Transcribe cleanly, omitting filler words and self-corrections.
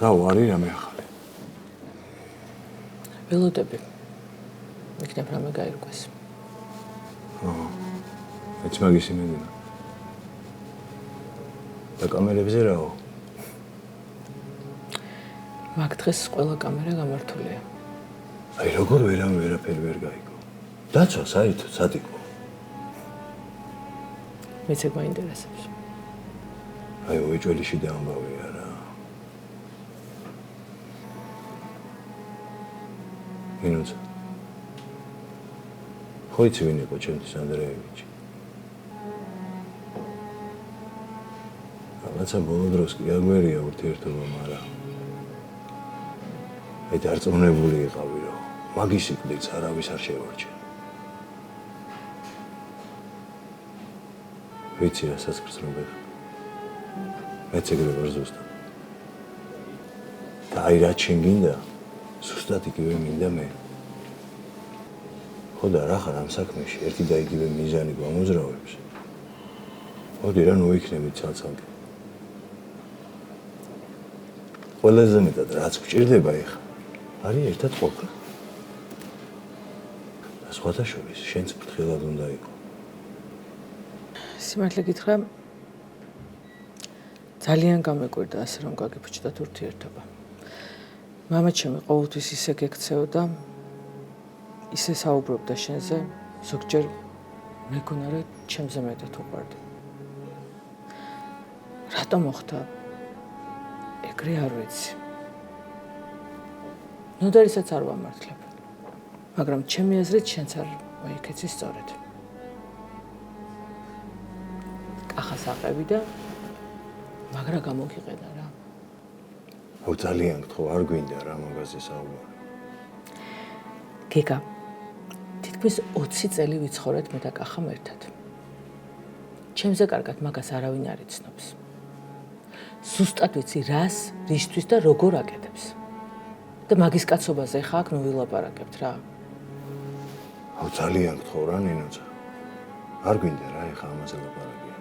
რა ვარი რამე ახალი. ველოდები. იქნებ რამე გაირკვეს. მეც მაგის იმედია. და კამერებზე რაო? მაგ დღეს ყველა კამერა გამართულია. აი როგორ ვერაფერი ვერ გაიგო. დაცვა საერთოდ სათიკო. მეც ეგ მაინტერესებს. აი უეჭველიში და ამბავია რა. ინუცა. ხო იცი ვინ იყო ჩემთვის ანდრეევიჩი? რაღაცა ბოლო დროს კი აგვერია ურთიერთობა, მაგრამ აი დარწმუნებული იყავი, რომ მაგის სიკვდილს არავის არ შევარჩენ. ვიცი რა სასკრწნობია. მეც ეგრე ვარ ზუსტად. და აი რა შენ გინდა? ზუსტად იგივე მინდა მე. ხო და რა ხარ ამ საქმეში ერთი და იგივე მიზანი გვამოძრავებს. მოდი რა ნუ იქნებით ცალ-ცალკე. ყველაზე მეტად რაც გვჭირდება ეხლა არის ერთად ყოფნა. და სხვათა შორის შენც ფრთხილად უნდა იყო. სიმართლე გითხრა, ძალიან გამეკვირდა ასე რომ გაგიფუჭდათ ურთიერთობა. მამაჩემი ყოველთვის ისე გექცეოდა, ისე საუბრობდა შენზე, ზოგჯერ მეგონა რომ ჩემზე მეტად უყვარდა. რატომ მოხდა? ეგრე არ ვიცი. ნოდარისაც არ ვამართლებ. მაგრამ ჩემი აზრით შენც არ მოიქეცი სწორედ. კახას აყევი და მაგრა გამოგიყედა რა. აუ ძალიან გთხოვ, არ გვინდა რა მაგაზე საუბარი. გიგა, თითქმის 20 წელი ვიცხოვრეთ მე და კახამ ერთად. ჩემზე კარგად მაგას არავინ არ იცნობს. ზუსტად ვიცი რას, რისთვის და როგორ აკეთებს. და მაგის კაცობაზე ხა აქ ნუ ვილაპარაკებთ რა. აუ ძალიან გთხოვ რა ნინოცა. არ გვინდა რა ეხა ამაზე ლაპარაკია.